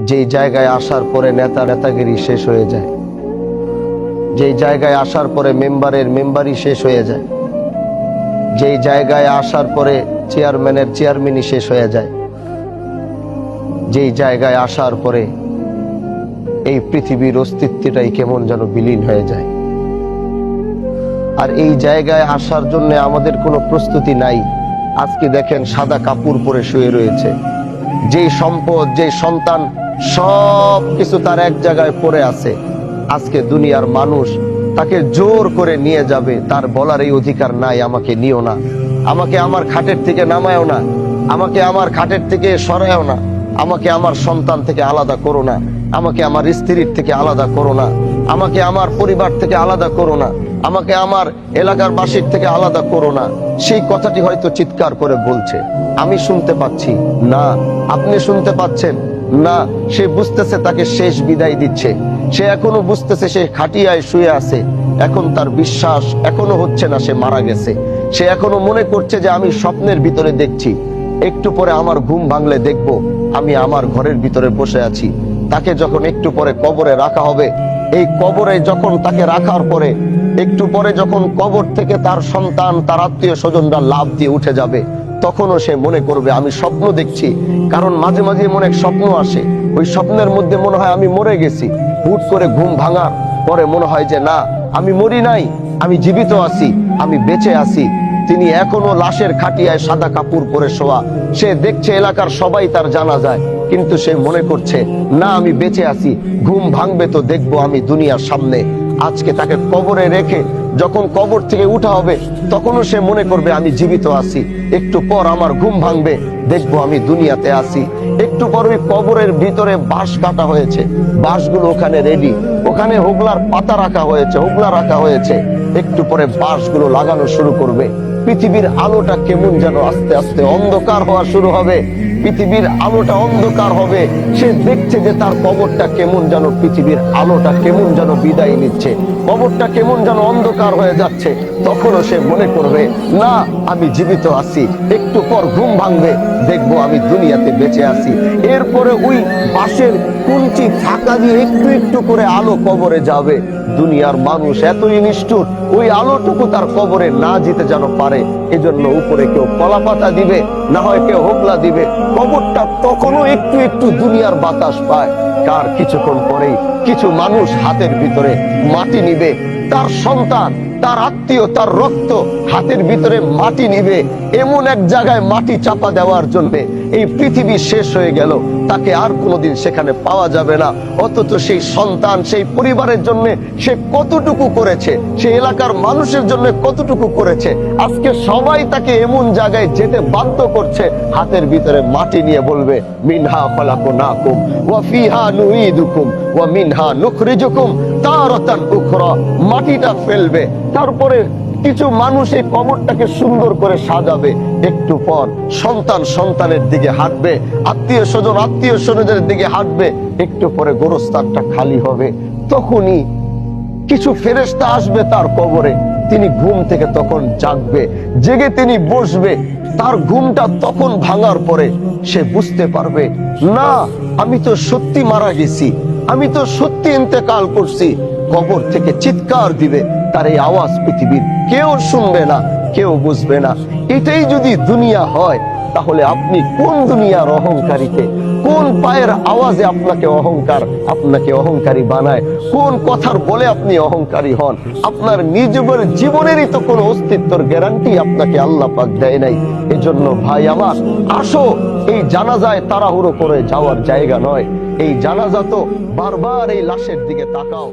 যেই জায়গায় আসার পরে নেতাগিরি শেষ হয়ে যায়, যেই জায়গায় আসার পরে মেম্বারি শেষ হয়ে যায়, যেই জায়গায় আসার পরে চেয়ারম্যানি শেষ হয়ে যায়, যেই জায়গায় আসার পরে এই পৃথিবীর অস্তিত্বটাই কেমন যেন বিলীন হয়ে যায়। আর এই জায়গায় আসার জন্য আমাদের কোনো প্রস্তুতি নাই। আজকে দেখেন সাদা কাপড় পরে শুয়ে রয়েছে, যেই সম্পদ, যেই সন্তান, সব কিছু তার এক জায়গায় পড়ে আছে। আজকে দুনিয়ার মানুষ তাকে জোর করে নিয়ে যাবে, তার বলার এই অধিকার নাই আমাকে নিও না, আমাকে আমার খাটের থেকে নামায়ও না, আমাকে আমার খাটের থেকে সরায়ও না, আমাকে আমার সন্তান থেকে আলাদা করো না, আমাকে আমার স্ত্রীর থেকে আলাদা করো না, আমাকে আমার পরিবার থেকে আলাদা করো না, আমাকে আমার এলাকার বাসীর থেকে আলাদা করো না। সেই কথাটি হয়তো চিৎকার করে বলছে, আমি শুনতে পাচ্ছি না, আপনি শুনতে পাচ্ছেন না। সে বুঝতেছে তাকে শেষ বিদায় দিচ্ছে, সে এখনো বুঝতেছে সে খাটিয়ায় শুয়ে আছে, এখন তার বিশ্বাস এখনো হচ্ছে না সে মারা গেছে। সে এখনো মনে করছে যে আমি স্বপ্নের ভিতরে দেখছি, একটু পরে আমার ঘুম ভাঙলে দেখবো আমি আমার ঘরের ভিতরে বসে আছি। তাকে যখন একটু পরে কবরে রাখা হবে, এই কবরে যখন তাকে রাখার পরে একটু পরে যখন কবর থেকে তার সন্তান, তার আত্মীয় স্বজনরা লাফ দিয়ে উঠে যাবে, তখনও সে মনে করবে আমি স্বপ্ন দেখছি। কারণ মাঝে মাঝে মনে স্বপ্ন আসে, ওই স্বপ্নের মধ্যে মনে হয় আমি মরে গেছি। হুট করে ঘুম ভাঙার পরে মনে হয় যে না, আমি মরি নাই, আমি জীবিত আছি, আমি বেঁচে আছি। তিনি এখনো লাশের খাটিয়ায় সাদা কাপড় পরে শোয়া। সে দেখছে এলাকার সবাই তার জানা যায়, কিন্তু সে মনে করছে না, আমি বেঁচে আছি, ঘুম ভাঙবে তো দেখবো আমি দুনিয়ার সামনে। আজকে তাকে কবরে রেখে যখন কবর থেকে উঠা হবে, তখনও সে মনে করবে আমি জীবিত আছি, একটু পর আমার ঘুম ভাঙবে, দেখবো আমি দুনিয়াতে আছি। একটু পর ওই কবরের ভিতরে বাঁশ কাটা হয়েছে, বাঁশগুলো ওখানে রেডি, ওখানে হোগলার পাতা রাখা হয়েছে, হোগলা রাখা হয়েছে। একটু পরে বাঁশগুলো লাগানো শুরু করবে। পৃথিবীর আলোটা কেমন যেন আস্তে আস্তে অন্ধকার হওয়া শুরু হবে, পৃথিবীর আলোটা অন্ধকার হবে। সে দেখছে যে তার কবরটা কেমন যেন, পৃথিবীর আলোটা কেমন যেন বিদায় নিচ্ছে, কবরটা কেমন যেন অন্ধকার হয়ে যাচ্ছে। তখনও সে মনে করবে না, আমি জীবিত আছি, একটু পর ঘুম ভাঙবে, দেখবো আমি দুনিয়াতে বেঁচে আছি। এরপরে ওই বাঁশের কুঞ্চি ফাঁকা দিয়ে একটু একটু করে আলো কবরে যাবে। দুনিয়ার মানুষ এতই নিষ্ঠুর, ওই আলোটুকু তার কবরে না যেতে যেন পারে, এজন্য উপরে কেউ কলা পাতা দিবে, না হয় কেউ হোগলা দিবে। কবরটা তখনও একটু একটু দুনিয়ার বাতাস পায়। কার কিছুক্ষণ পরেই কিছু মানুষ হাতের ভিতরে মাটি নিবে, তার সন্তান, তার আত্মীয়, তার রক্ত হাতের ভিতরে মাটি নিবে, এমন এক জায়গায় মাটি চাপা দেওয়ার জন্য এই পৃথিবী শেষ হয়ে গেল, তাকে আর কোনোদিন সেখানে পাওয়া যাবে না। অথচ সেই সন্তান, সেই পরিবারের জন্য সে কতটুকু করেছে, সেই এলাকার মানুষের জন্য কতটুকু করেছে। আজকে সবাই তাকে এমন জায়গায় যেতে বাধ্য করছে, হাতের ভিতরে মাটি নিয়ে বলবে মিনহা খলাকনাকুম ওয়া ফিহা নুঈদুকুম ওয়া মিনহা নুখরিজুকুম তারাতান উখরা। মাটিটা ফেলবে, তারপরে কিছু মানুষ এই কবরটাকে সুন্দর করে সাজাবে। একটু পর সন্তান সন্তানের দিকে হাঁটবে, আত্মীয় স্বজনের দিকে হাঁটবে। একটু পরে গোরস্থানটা খালি হবে, তখনই কিছু ফেরেশতা আসবে তার কবরে। তিনি ঘুম থেকে তখন জাগবে, জেগে তিনি বসবে। তার ঘুমটা তখন ভাঙার পরে সে বুঝতে পারবে না, আমি তো সত্যি মারা গেছি, আমি তো সত্যি ইন্তেকাল করছি। কবর থেকে চিৎকার দিবে, তার এই আওয়াজ পৃথিবীর কেউ শুনবে না, কেউ বুঝবে না। এটাই যদি দুনিয়া হয়, তাহলে আপনি কোন দুনিয়ার অহংকারীতে, কোন পায়ের আওয়াজে আপনাকে অহংকারী বানায়, কোন কথার বলে আপনি অহংকারী হন? আপনার নিজের জীবনেরই তো কোনো অস্তিত্বের গ্যারান্টি আপনাকে আল্লাহ পাক দেয় নাই। এজন্য ভাই আমার, আসো, এই জানাজায় তাড়াহুড়ো করে যাওয়ার জায়গা নয়। এই জানাজা তো বারবার এই লাশের দিকে তাকাও।